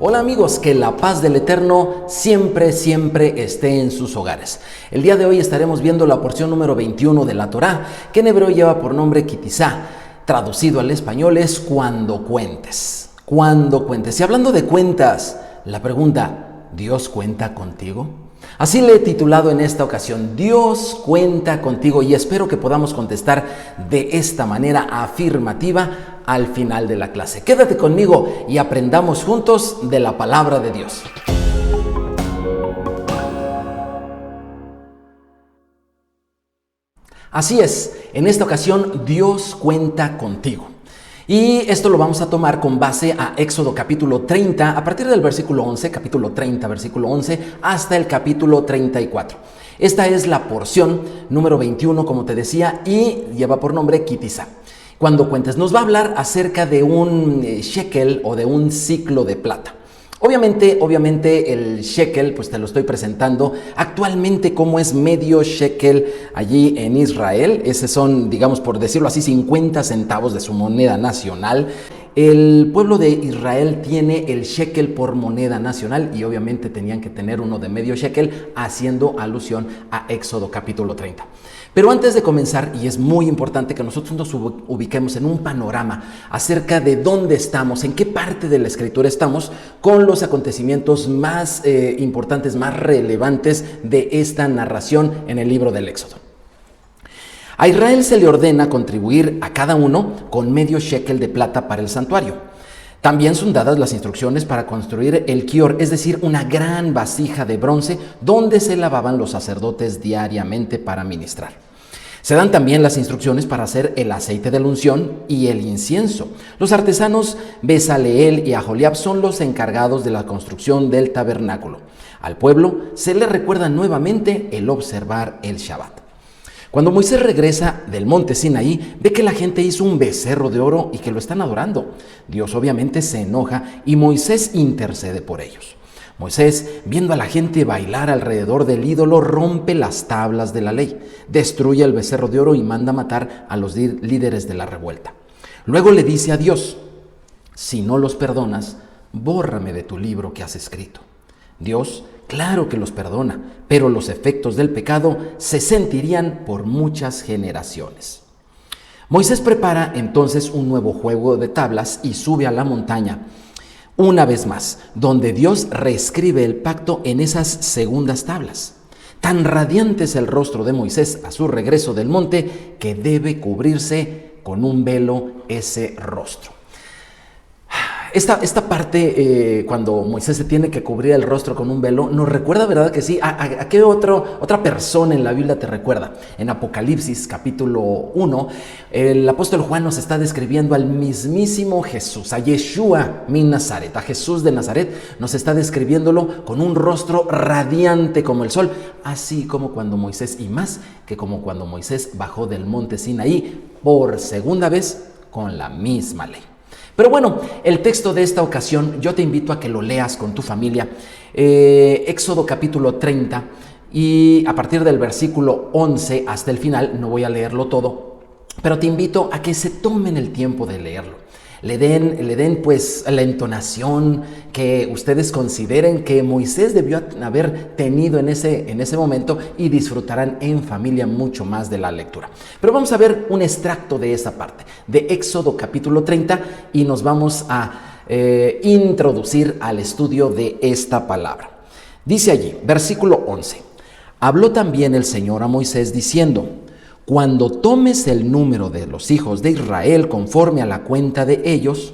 Hola amigos, que la paz del Eterno siempre esté en sus hogares. El día de hoy estaremos viendo la porción número 21 de la Torá, que en hebreo lleva por nombre Kitizá. Traducido al español es cuando cuentes. Cuando cuentes. Y hablando de cuentas, la pregunta, ¿Dios cuenta contigo? Así le he titulado en esta ocasión, Dios cuenta contigo, y espero que podamos contestar de esta manera afirmativa al final de la clase. Quédate conmigo y aprendamos juntos de la palabra de Dios. Así es, en esta ocasión Dios cuenta contigo. Y esto lo vamos a tomar con base a Éxodo capítulo 30, a partir del versículo 11, capítulo 30, versículo 11, hasta el capítulo 34. Esta es la porción número 21, como te decía, y lleva por nombre Kitizá. Cuando cuentes, nos va a hablar acerca de un shekel o de un ciclo de plata. Obviamente el shekel, pues te lo estoy presentando actualmente como es medio shekel allí en Israel. Esos son, digamos, por decirlo así, 50 centavos de su moneda nacional. El pueblo de Israel tiene el shekel por moneda nacional y obviamente tenían que tener uno de medio shekel, haciendo alusión a Éxodo capítulo 30. Pero antes de comenzar, y es muy importante que nosotros nos ubiquemos en un panorama acerca de dónde estamos, en qué parte de la escritura estamos, con los acontecimientos más importantes, más relevantes de esta narración en el libro del Éxodo. A Israel se le ordena contribuir a cada uno con medio shekel de plata para el santuario. También son dadas las instrucciones para construir el kior, es decir, una gran vasija de bronce donde se lavaban los sacerdotes diariamente para ministrar. Se dan también las instrucciones para hacer el aceite de la unción y el incienso. Los artesanos Besaleel y Aholiab son los encargados de la construcción del tabernáculo. Al pueblo se le recuerda nuevamente el observar el Shabbat. Cuando Moisés regresa del monte Sinaí, ve que la gente hizo un becerro de oro y que lo están adorando. Dios obviamente se enoja y Moisés intercede por ellos. Moisés, viendo a la gente bailar alrededor del ídolo, rompe las tablas de la ley, destruye el becerro de oro y manda matar a los líderes de la revuelta. Luego le dice a Dios, si no los perdonas, bórrame de tu libro que has escrito. Dios, claro que los perdona, pero los efectos del pecado se sentirían por muchas generaciones. Moisés prepara entonces un nuevo juego de tablas y sube a la montaña, una vez más, donde Dios reescribe el pacto en esas segundas tablas. Tan radiante es el rostro de Moisés a su regreso del monte que debe cubrirse con un velo ese rostro. Esta parte, cuando Moisés se tiene que cubrir el rostro con un velo, nos recuerda, ¿verdad que sí? ¿A qué otra persona en la Biblia te recuerda? En Apocalipsis, capítulo 1, el apóstol Juan nos está describiendo al mismísimo Jesús, a Yeshua min Nazaret, a Jesús de Nazaret, nos está describiéndolo con un rostro radiante como el sol, así como cuando Moisés, y más que como cuando Moisés bajó del monte Sinaí por segunda vez con la misma ley. Pero bueno, el texto de esta ocasión yo te invito a que lo leas con tu familia, Éxodo capítulo 30, y a partir del versículo 11 hasta el final, no voy a leerlo todo, pero te invito a que se tomen el tiempo de leerlo. Le den pues la entonación que ustedes consideren que Moisés debió haber tenido en ese momento, y disfrutarán en familia mucho más de la lectura. Pero vamos a ver un extracto de esa parte, de Éxodo capítulo 30, y nos vamos a introducir al estudio de esta palabra. Dice allí, versículo 11, habló también el Señor a Moisés diciendo, cuando tomes el número de los hijos de Israel conforme a la cuenta de ellos,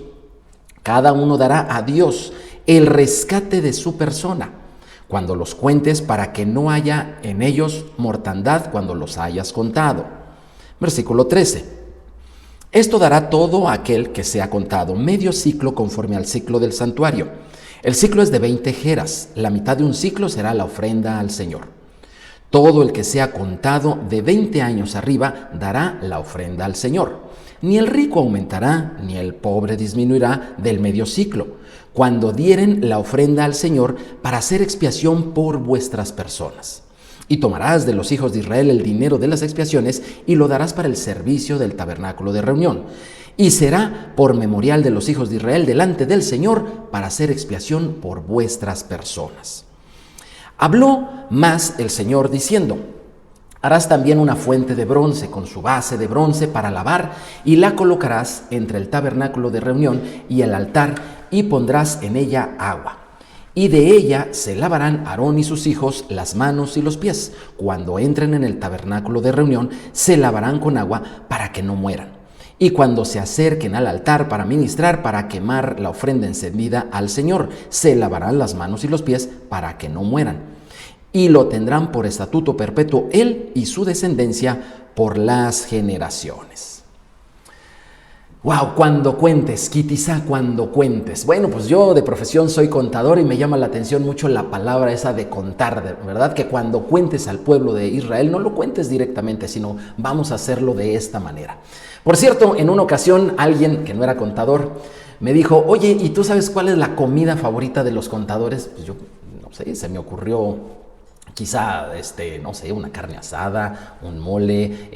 cada uno dará a Dios el rescate de su persona, cuando los cuentes, para que no haya en ellos mortandad cuando los hayas contado. Versículo 13. Esto dará todo a aquel que sea contado, medio ciclo conforme al ciclo del santuario. El ciclo es de 20 geras, la mitad de un ciclo será la ofrenda al Señor. Todo el que sea contado de 20 años arriba dará la ofrenda al Señor. Ni el rico aumentará, ni el pobre disminuirá del medio ciclo, cuando dieren la ofrenda al Señor para hacer expiación por vuestras personas. Y tomarás de los hijos de Israel el dinero de las expiaciones y lo darás para el servicio del tabernáculo de reunión. y será por memorial de los hijos de Israel delante del Señor para hacer expiación por vuestras personas. Habló más el Señor diciendo: harás también una fuente de bronce con su base de bronce para lavar, y la colocarás entre el tabernáculo de reunión y el altar, y pondrás en ella agua. Y de ella se lavarán Aarón y sus hijos las manos y los pies. Cuando entren en el tabernáculo de reunión, se lavarán con agua para que no mueran. Y cuando se acerquen al altar para ministrar, para quemar la ofrenda encendida al Señor, se lavarán las manos y los pies para que no mueran. Y lo tendrán por estatuto perpetuo él y su descendencia por las generaciones. ¡Wow! Cuando cuentes, quizá cuando cuentes. Bueno, pues yo de profesión soy contador y me llama la atención mucho la palabra esa de contar, ¿verdad? Que cuando cuentes al pueblo de Israel, no lo cuentes directamente, sino vamos a hacerlo de esta manera. Por cierto, en una ocasión alguien que no era contador me dijo: oye, ¿y tú sabes cuál es la comida favorita de los contadores? Pues yo, no sé, se me ocurrió quizá, no sé, una carne asada, un mole,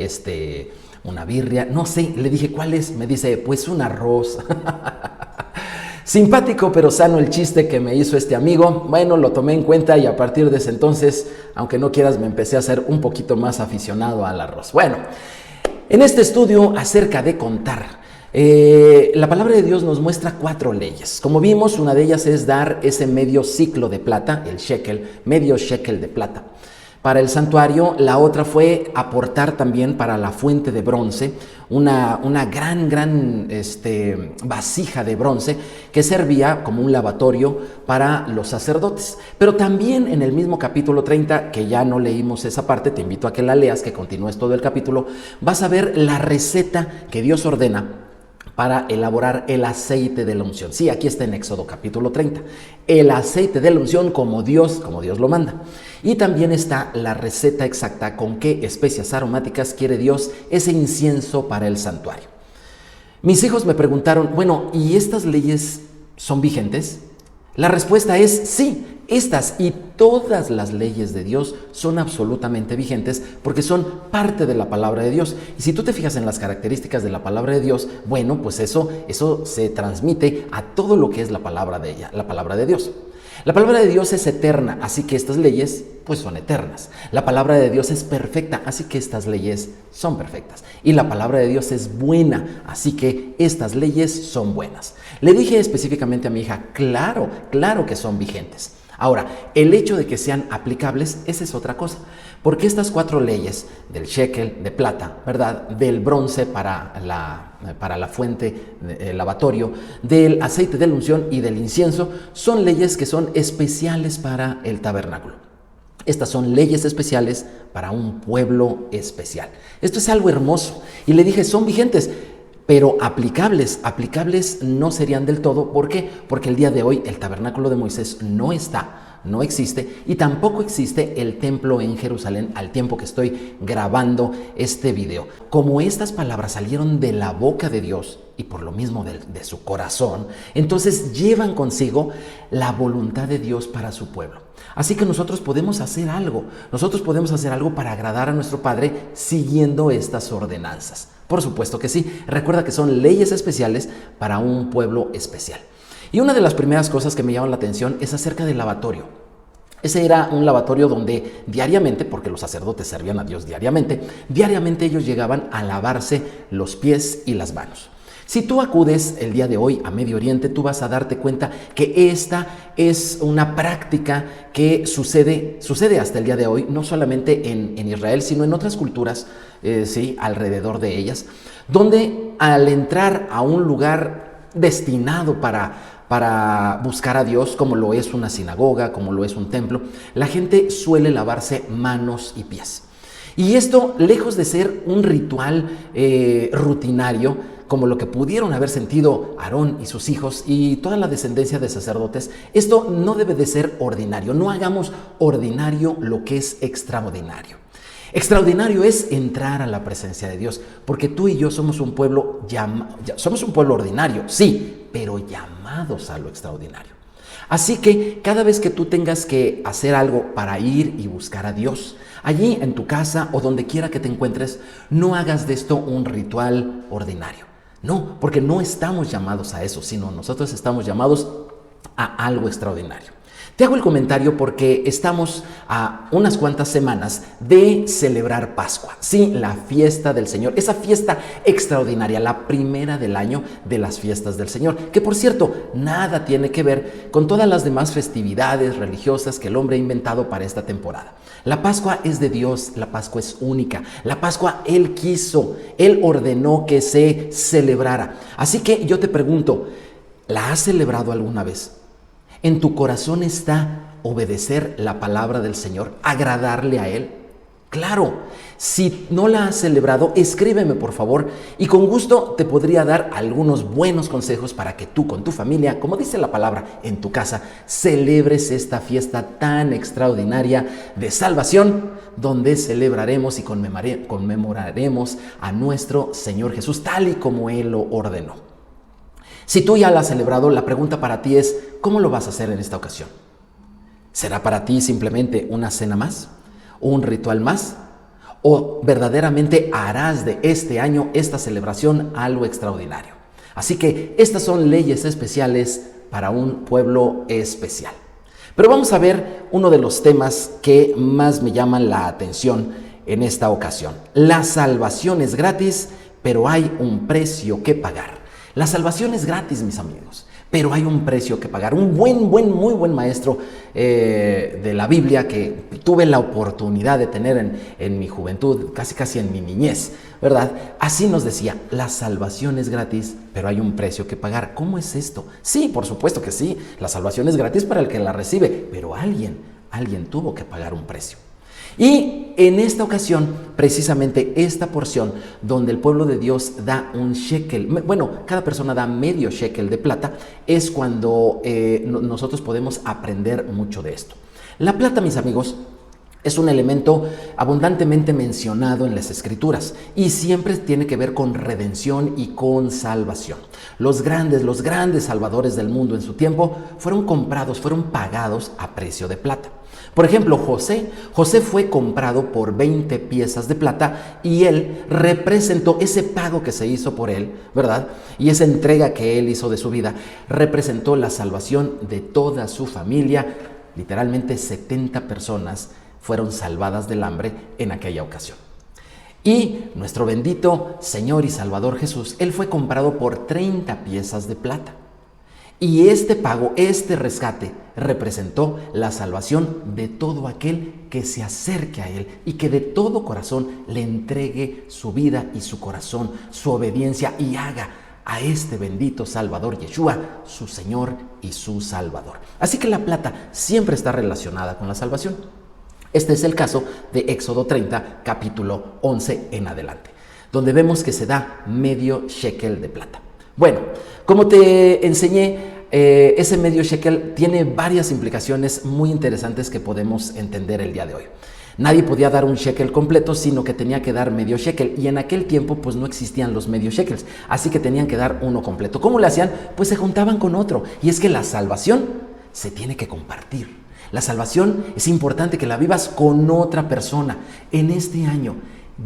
una birria, no sé. Le dije: ¿cuál es? Me dice: pues un arroz. Simpático pero sano el chiste que me hizo este amigo. Bueno, lo tomé en cuenta y a partir de ese entonces, aunque no quieras, me empecé a ser un poquito más aficionado al arroz. Bueno, en este estudio acerca de contar, la palabra de Dios nos muestra 4 leyes. Como vimos, una de ellas es dar ese medio ciclo de plata, el shekel, medio shekel de plata, para el santuario. La otra fue aportar también para la fuente de bronce, una gran vasija de bronce que servía como un lavatorio para los sacerdotes. Pero también en el mismo capítulo 30, que ya no leímos esa parte, te invito a que la leas, que continúes todo el capítulo, vas a ver la receta que Dios ordena para elaborar el aceite de la unción. Sí, aquí está en Éxodo capítulo 30. El aceite de la unción como Dios lo manda. Y también está la receta exacta con qué especias aromáticas quiere Dios ese incienso para el santuario. Mis hijos me preguntaron: bueno, ¿y estas leyes son vigentes? La respuesta es sí. Estas y todas las leyes de Dios son absolutamente vigentes porque son parte de la palabra de Dios. Y si tú te fijas en las características de la palabra de Dios, bueno, pues eso se transmite a todo lo que es la palabra de ella, la palabra de Dios. La palabra de Dios es eterna, así que estas leyes pues son eternas. La palabra de Dios es perfecta, así que estas leyes son perfectas. Y la palabra de Dios es buena, así que estas leyes son buenas. Le dije específicamente a mi hija: claro que son vigentes. Ahora, el hecho de que sean aplicables, esa es otra cosa, porque estas 4 leyes del shekel de plata, ¿verdad?, del bronce para la fuente lavatorio, del aceite de la unción y del incienso, son leyes que son especiales para el tabernáculo. Estas son leyes especiales para un pueblo especial. Esto es algo hermoso. Y le dije: son vigentes, pero aplicables no serían del todo. ¿Por qué? Porque el día de hoy el tabernáculo de Moisés no existe, y tampoco existe el templo en Jerusalén al tiempo que estoy grabando este video. Como estas palabras salieron de la boca de Dios y por lo mismo de su corazón, entonces llevan consigo la voluntad de Dios para su pueblo. Así que nosotros podemos hacer algo para agradar a nuestro Padre siguiendo estas ordenanzas. Por supuesto que sí. Recuerda que son leyes especiales para un pueblo especial. Y una de las primeras cosas que me llaman la atención es acerca del lavatorio. Ese era un lavatorio donde diariamente, porque los sacerdotes servían a Dios diariamente ellos llegaban a lavarse los pies y las manos. Si tú acudes el día de hoy a Medio Oriente, tú vas a darte cuenta que esta es una práctica que sucede hasta el día de hoy, no solamente en Israel, sino en otras culturas, alrededor de ellas, donde al entrar a un lugar destinado para buscar a Dios, como lo es una sinagoga, como lo es un templo, la gente suele lavarse manos y pies. Y esto, lejos de ser un ritual rutinario, como lo que pudieron haber sentido Aarón y sus hijos y toda la descendencia de sacerdotes, esto no debe de ser ordinario. No hagamos ordinario lo que es extraordinario. Extraordinario es entrar a la presencia de Dios, porque tú y yo somos un pueblo ordinario, sí, pero llamados a lo extraordinario. Así que cada vez que tú tengas que hacer algo para ir y buscar a Dios, allí en tu casa o donde quiera que te encuentres, no hagas de esto un ritual ordinario. No, porque no estamos llamados a eso, sino nosotros estamos llamados a algo extraordinario. Te hago el comentario porque estamos a unas cuantas semanas de celebrar Pascua. Sí, la fiesta del Señor, esa fiesta extraordinaria, la primera del año de las fiestas del Señor, que por cierto, nada tiene que ver con todas las demás festividades religiosas que el hombre ha inventado para esta temporada. La Pascua es de Dios, la Pascua es única, la Pascua Él quiso, Él ordenó que se celebrara. Así que yo te pregunto, ¿la has celebrado alguna vez? ¿En tu corazón está obedecer la palabra del Señor, agradarle a Él? Claro, si no la has celebrado, escríbeme por favor y con gusto te podría dar algunos buenos consejos para que tú con tu familia, como dice la palabra, en tu casa, celebres esta fiesta tan extraordinaria de salvación, donde celebraremos y conmemoraremos a nuestro Señor Jesús tal y como Él lo ordenó. Si tú ya la has celebrado, la pregunta para ti es, ¿cómo lo vas a hacer en esta ocasión? ¿Será para ti simplemente una cena más? ¿Un ritual más? ¿O verdaderamente harás de este año, esta celebración, algo extraordinario? Así que estas son leyes especiales para un pueblo especial. Pero vamos a ver uno de los temas que más me llaman la atención en esta ocasión. La salvación es gratis, pero hay un precio que pagar. La salvación es gratis, mis amigos, pero hay un precio que pagar. Un muy buen maestro de la Biblia que tuve la oportunidad de tener en mi juventud, casi en mi niñez, ¿verdad? Así nos decía, la salvación es gratis, pero hay un precio que pagar. ¿Cómo es esto? Sí, por supuesto que sí, la salvación es gratis para el que la recibe, pero alguien tuvo que pagar un precio. Y en esta ocasión, precisamente esta porción donde el pueblo de Dios da un shekel, bueno, cada persona da medio shekel de plata, es cuando nosotros podemos aprender mucho de esto. La plata, mis amigos, es un elemento abundantemente mencionado en las Escrituras y siempre tiene que ver con redención y con salvación. Los grandes salvadores del mundo en su tiempo fueron comprados, fueron pagados a precio de plata. Por ejemplo, José fue comprado por 20 piezas de plata y él representó ese pago que se hizo por él, ¿verdad? Y esa entrega que él hizo de su vida representó la salvación de toda su familia. Literalmente 70 personas fueron salvadas del hambre en aquella ocasión. Y nuestro bendito Señor y Salvador Jesús, Él fue comprado por 30 piezas de plata. Y este pago, este rescate, representó la salvación de todo aquel que se acerque a Él y que de todo corazón le entregue su vida y su corazón, su obediencia y haga a este bendito Salvador Yeshua, su Señor y su Salvador. Así que la plata siempre está relacionada con la salvación. Este es el caso de Éxodo 30, capítulo 11 en adelante, donde vemos que se da medio shekel de plata. Bueno, como te enseñé, ese medio shekel tiene varias implicaciones muy interesantes que podemos entender el día de hoy. Nadie podía dar un shekel completo, sino que tenía que dar medio shekel. Y en aquel tiempo pues no existían los medio shekels, así que tenían que dar uno completo. ¿Cómo le hacían? Pues se juntaban con otro. Y es que la salvación se tiene que compartir. La salvación es importante que la vivas con otra persona. En este año,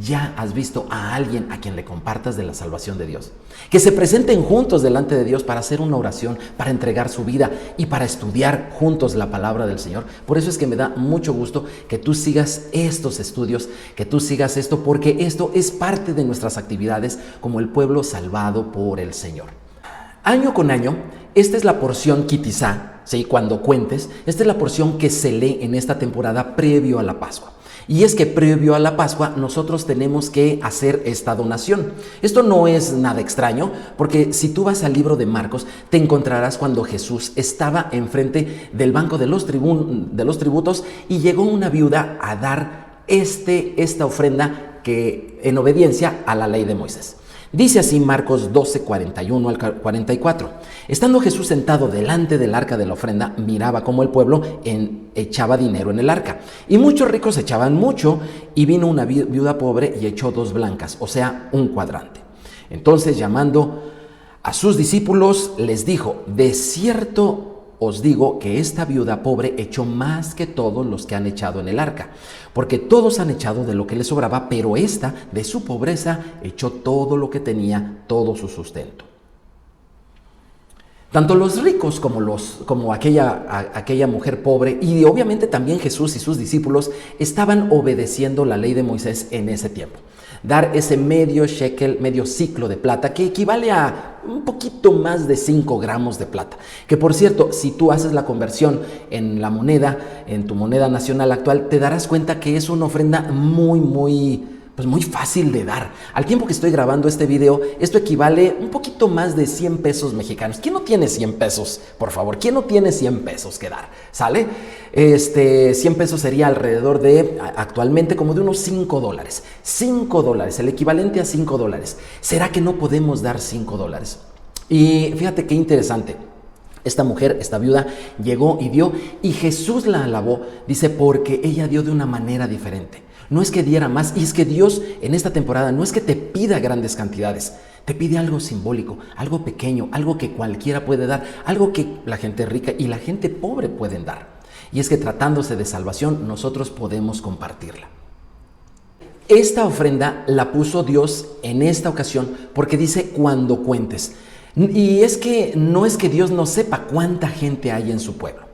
¿ya has visto a alguien a quien le compartas de la salvación de Dios? Que se presenten juntos delante de Dios para hacer una oración, para entregar su vida y para estudiar juntos la palabra del Señor. Por eso es que me da mucho gusto que tú sigas estos estudios, que tú sigas esto, porque esto es parte de nuestras actividades como el pueblo salvado por el Señor. Año con año, esta es la porción Kitizá, ¿sí? Cuando cuentes, esta es la porción que se lee en esta temporada previo a la Pascua. Y es que previo a la Pascua nosotros tenemos que hacer esta donación. Esto no es nada extraño, porque si tú vas al libro de Marcos, te encontrarás cuando Jesús estaba enfrente del banco de los tributos y llegó una viuda a dar esta ofrenda que en obediencia a la ley de Moisés. Dice así Marcos 12, 41 al 44. Estando Jesús sentado delante del arca de la ofrenda, miraba cómo el pueblo echaba dinero en el arca. Y muchos ricos echaban mucho, y vino una viuda pobre y echó 2 blancas, o sea, un cuadrante. Entonces, llamando a sus discípulos, les dijo: de cierto os digo que esta viuda pobre echó más que todos los que han echado en el arca, porque todos han echado de lo que les sobraba, pero esta, de su pobreza, echó todo lo que tenía, todo su sustento. Tanto los ricos como aquella mujer pobre, y obviamente también Jesús y sus discípulos, estaban obedeciendo la ley de Moisés en ese tiempo. Dar ese medio shekel, medio ciclo de plata, que equivale a un poquito más de 5 gramos de plata. Que por cierto, si tú haces la conversión en la moneda, en tu moneda nacional actual, te darás cuenta que es una ofrenda muy fácil de dar. Al tiempo que estoy grabando este video, esto equivale un poquito más de 100 pesos mexicanos. ¿Quién no tiene 100 pesos? Por favor, ¿quién no tiene 100 pesos que dar? ¿Sale? 100 pesos sería alrededor de, actualmente, como de unos $5. $5, el equivalente a $5. ¿Será que no podemos dar $5? Y fíjate qué interesante. Esta mujer, esta viuda, llegó y dio, y Jesús la alabó, dice, porque ella dio de una manera diferente. No es que diera más, y es que Dios en esta temporada no es que te pida grandes cantidades, te pide algo simbólico, algo pequeño, algo que cualquiera puede dar, algo que la gente rica y la gente pobre pueden dar. Y es que tratándose de salvación, nosotros podemos compartirla. Esta ofrenda la puso Dios en esta ocasión porque dice cuando cuentes. Y es que no es que Dios no sepa cuánta gente hay en su pueblo.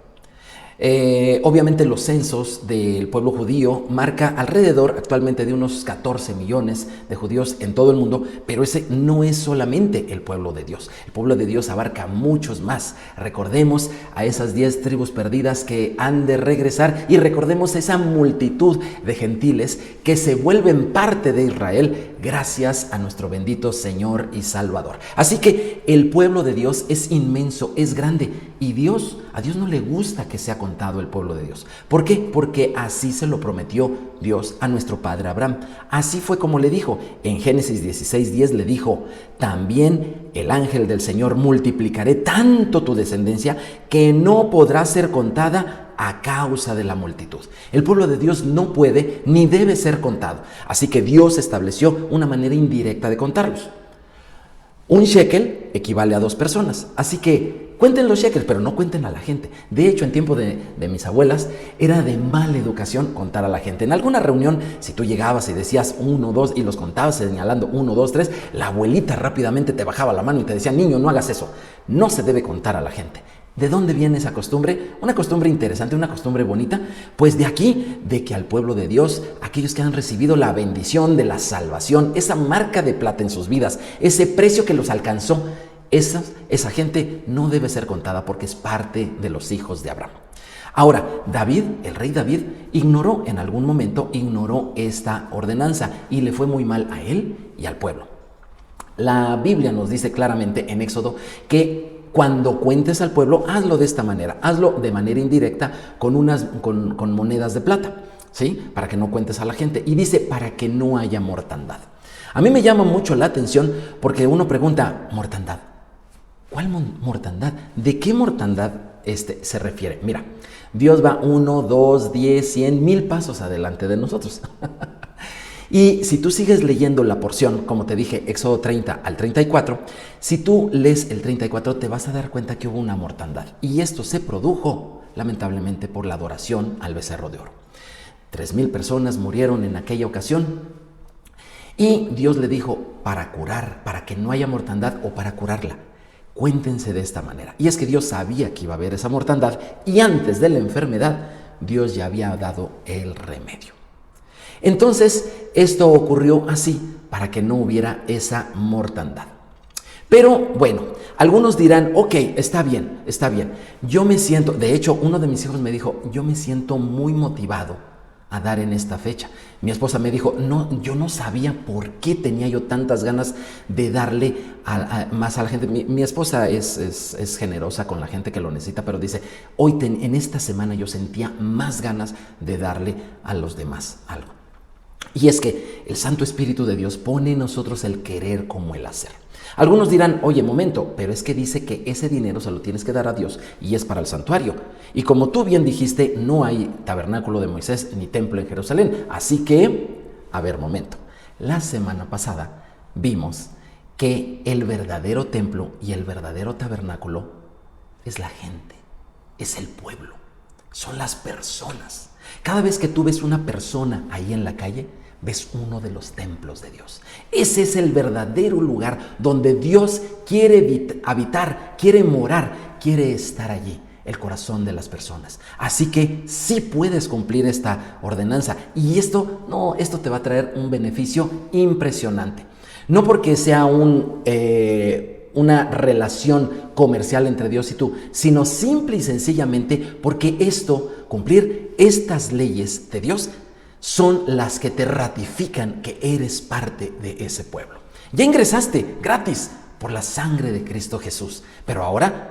Obviamente los censos del pueblo judío marca alrededor actualmente de unos 14 millones de judíos en todo el mundo, pero ese no es solamente el pueblo de Dios. El pueblo de Dios abarca muchos más. Recordemos a esas 10 tribus perdidas que han de regresar y recordemos esa multitud de gentiles que se vuelven parte de Israel gracias a nuestro bendito Señor y Salvador. Así que el pueblo de Dios es inmenso, es grande, y a Dios no le gusta que sea contado el pueblo de Dios. ¿Por qué? Porque así se lo prometió Dios a nuestro padre Abraham. Así fue como le dijo. En Génesis 16:10 le dijo, también el ángel del Señor multiplicaré tanto tu descendencia que no podrá ser contada a causa de la multitud. El pueblo de Dios no puede ni debe ser contado. Así que Dios estableció una manera indirecta de contarlos. Un shekel equivale a 2 personas. Así que cuenten los shekels, pero no cuenten a la gente. De hecho, en tiempo de mis abuelas, era de mala educación contar a la gente. En alguna reunión, si tú llegabas y decías 1, 2 y los contabas señalando 1, 2, 3, la abuelita rápidamente te bajaba la mano y te decía, niño, no hagas eso. No se debe contar a la gente. ¿De dónde viene esa costumbre? Una costumbre interesante, una costumbre bonita. Pues de aquí, de que al pueblo de Dios, aquellos que han recibido la bendición de la salvación, esa marca de plata en sus vidas, ese precio que los alcanzó, esa gente no debe ser contada porque es parte de los hijos de Abraham. Ahora, David, el rey David, en algún momento ignoró esta ordenanza y le fue muy mal a él y al pueblo. La Biblia nos dice claramente en Éxodo que cuando cuentes al pueblo, hazlo de esta manera, hazlo de manera indirecta con monedas de plata, ¿sí? Para que no cuentes a la gente. Y dice, para que no haya mortandad. A mí me llama mucho la atención porque uno pregunta, ¿mortandad? ¿Cuál mortandad? ¿De qué mortandad se refiere? Mira, Dios va 1, 2, 10, 100, 1000 pasos adelante de nosotros. Y si tú sigues leyendo la porción, como te dije, Éxodo 30 al 34, si tú lees el 34 te vas a dar cuenta que hubo una mortandad. Y esto se produjo, lamentablemente, por la adoración al becerro de oro. 3000 personas murieron en aquella ocasión. Y Dios le dijo, para que no haya mortandad o para curarla, cuéntense de esta manera. Y es que Dios sabía que iba a haber esa mortandad y antes de la enfermedad, Dios ya había dado el remedio. Entonces, esto ocurrió así, para que no hubiera esa mortandad. Pero bueno, algunos dirán, ok, está bien. Yo me siento, de hecho, uno de mis hijos me dijo, yo me siento muy motivado a dar en esta fecha. Mi esposa me dijo, no, yo no sabía por qué tenía yo tantas ganas de darle más a la gente. Mi esposa es generosa con la gente que lo necesita, pero dice, en esta semana yo sentía más ganas de darle a los demás algo. Y es que el Santo Espíritu de Dios pone en nosotros el querer como el hacer. Algunos dirán, oye, momento, pero es que dice que ese dinero se lo tienes que dar a Dios y es para el santuario. Y como tú bien dijiste, no hay tabernáculo de Moisés ni templo en Jerusalén. Así que, a ver, momento. La semana pasada vimos que el verdadero templo y el verdadero tabernáculo es la gente. es el pueblo, son las personas. Cada vez que tú ves una persona ahí en la calle, ves uno de los templos de Dios. Ese es el verdadero lugar donde Dios quiere habitar, quiere morar, quiere estar allí, el corazón de las personas. Así que sí puedes cumplir esta ordenanza, y esto te va a traer un beneficio impresionante. No porque sea una relación comercial entre Dios y tú, sino simple y sencillamente porque cumplir estas leyes de Dios, son las que te ratifican que eres parte de ese pueblo. Ya ingresaste gratis por la sangre de Cristo Jesús, pero ahora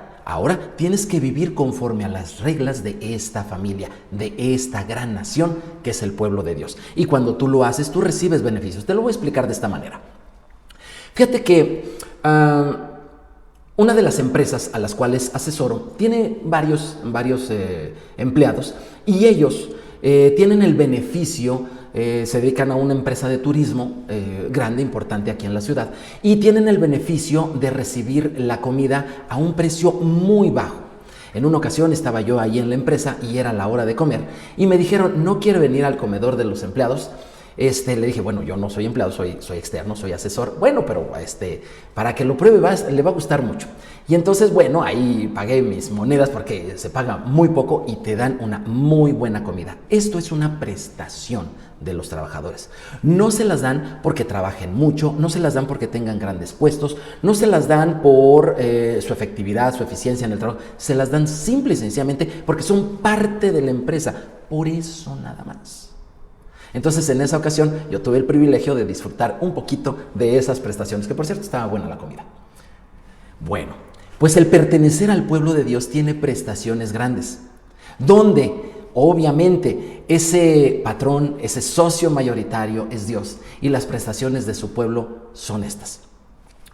tienes que vivir conforme a las reglas de esta familia, de esta gran nación que es el pueblo de Dios. Y cuando tú lo haces, tú recibes beneficios. Te lo voy a explicar de esta manera. Fíjate que una de las empresas a las cuales asesoro tiene varios empleados, y ellos tienen el beneficio, se dedican a una empresa de turismo grande, importante aquí en la ciudad, y tienen el beneficio de recibir la comida a un precio muy bajo. En una ocasión estaba yo ahí en la empresa y era la hora de comer, y me dijeron: ¿no quiere venir al comedor de los empleados? Le dije: bueno, yo no soy empleado, soy externo, soy asesor. Bueno, pero para que lo pruebe le va a gustar mucho. Y entonces, bueno, ahí pagué mis monedas porque se paga muy poco y te dan una muy buena comida. Esto es una prestación de los trabajadores. No se las dan porque trabajen mucho, no se las dan porque tengan grandes puestos, no se las dan por su efectividad, su eficiencia en el trabajo. Se las dan simple y sencillamente porque son parte de la empresa. Por eso nada más. Entonces, en esa ocasión yo tuve el privilegio de disfrutar un poquito de esas prestaciones, que por cierto estaba buena la comida. Bueno, pues el pertenecer al pueblo de Dios tiene prestaciones grandes, donde obviamente ese patrón, ese socio mayoritario es Dios, y las prestaciones de su pueblo son estas: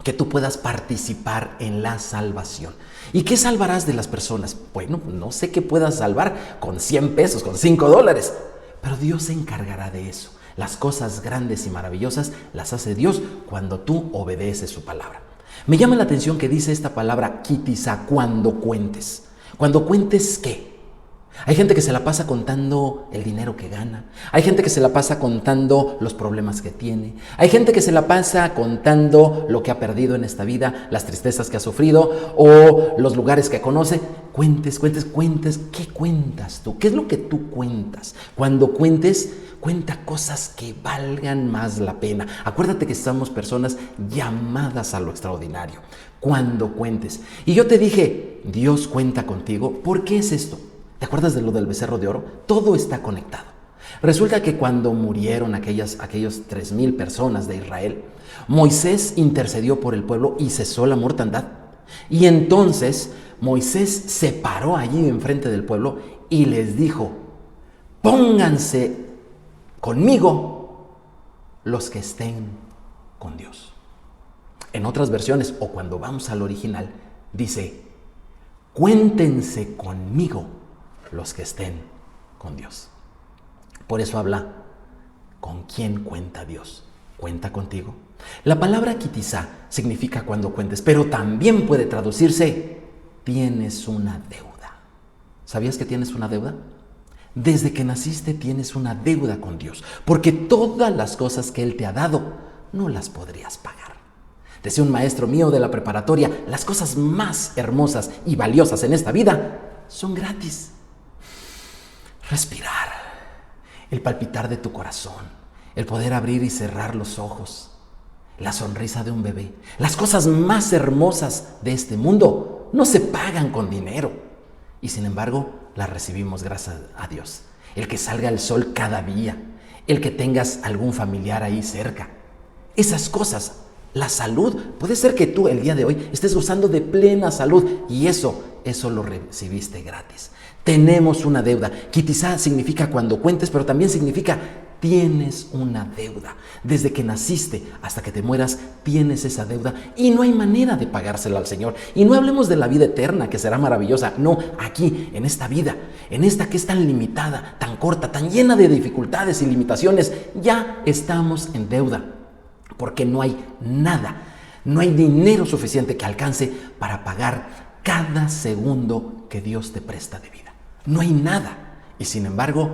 que tú puedas participar en la salvación. ¿Y qué salvarás de las personas? Bueno, no sé qué puedas salvar con 100 pesos, con $5, pero Dios se encargará de eso. Las cosas grandes y maravillosas las hace Dios cuando tú obedeces su palabra. Me llama la atención que dice esta palabra quitizá, cuando cuentes. ¿Cuando cuentes qué? Hay gente que se la pasa contando el dinero que gana. Hay gente que se la pasa contando los problemas que tiene. Hay gente que se la pasa contando lo que ha perdido en esta vida, las tristezas que ha sufrido o los lugares que conoce. Cuentes. ¿Qué cuentas tú? ¿Qué es lo que tú cuentas? Cuando cuentes, cuenta cosas que valgan más la pena. Acuérdate que somos personas llamadas a lo extraordinario. Cuando cuentes. Y yo te dije: Dios cuenta contigo. ¿Por qué es esto? ¿Te acuerdas de lo del becerro de oro? Todo está conectado. Resulta que cuando murieron aquellos 3,000 personas de Israel, Moisés intercedió por el pueblo y cesó la mortandad. Y entonces Moisés se paró allí enfrente del pueblo y les dijo: pónganse conmigo los que estén con Dios. En otras versiones, o cuando vamos al original, dice: cuéntense conmigo los que estén con Dios. Por eso habla: ¿con quién cuenta Dios? ¿Cuenta contigo? La palabra quitizá significa cuando cuentes, pero también puede traducirse: tienes una deuda. ¿Sabías que tienes una deuda? Desde que naciste tienes una deuda con Dios, porque todas las cosas que Él te ha dado no las podrías pagar. Decía un maestro mío de la preparatoria: las cosas más hermosas y valiosas en esta vida son gratis. Respirar, el palpitar de tu corazón, el poder abrir y cerrar los ojos, la sonrisa de un bebé. Las cosas más hermosas de este mundo no se pagan con dinero, y sin embargo las recibimos gracias a Dios. El que salga el sol cada día, el que tengas algún familiar ahí cerca. Esas cosas, la salud, puede ser que tú el día de hoy estés gozando de plena salud, y eso lo recibiste gratis. Tenemos una deuda. Quitizá significa cuando cuentes, pero también significa tienes una deuda. Desde que naciste hasta que te mueras, tienes esa deuda y no hay manera de pagársela al Señor. Y no hablemos de la vida eterna, que será maravillosa. No, aquí, en esta vida, en esta que es tan limitada, tan corta, tan llena de dificultades y limitaciones, ya estamos en deuda. Porque no hay nada, no hay dinero suficiente que alcance para pagar cada segundo que Dios te presta de vida. No hay nada, y sin embargo,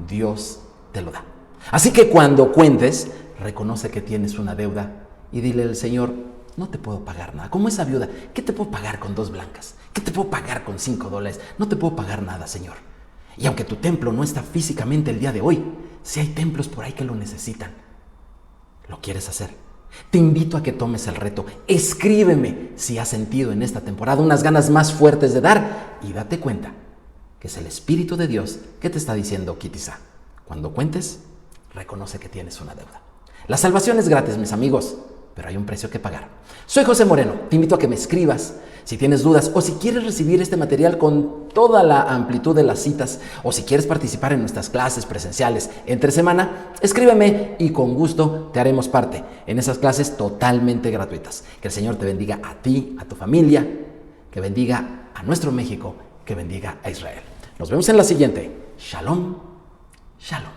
Dios te lo da. Así que cuando cuentes, reconoce que tienes una deuda y dile al Señor: no te puedo pagar nada. Como esa viuda, ¿qué te puedo pagar con 2 blancas? ¿Qué te puedo pagar con $5? No te puedo pagar nada, Señor. Y aunque tu templo no está físicamente el día de hoy, sí hay templos por ahí que lo necesitan. ¿Lo quieres hacer? Te invito a que tomes el reto. Escríbeme si has sentido en esta temporada unas ganas más fuertes de dar, y date cuenta que es el Espíritu de Dios que te está diciendo: Kitisa, cuando cuentes, reconoce que tienes una deuda. La salvación es gratis, mis amigos, pero hay un precio que pagar. Soy José Moreno. Te invito a que me escribas si tienes dudas, o si quieres recibir este material con toda la amplitud de las citas, o si quieres participar en nuestras clases presenciales entre semana. Escríbeme y con gusto te haremos parte en esas clases totalmente gratuitas. Que el Señor te bendiga a ti, a tu familia, que bendiga a nuestro México, que bendiga a Israel. Nos vemos en la siguiente. Shalom, shalom.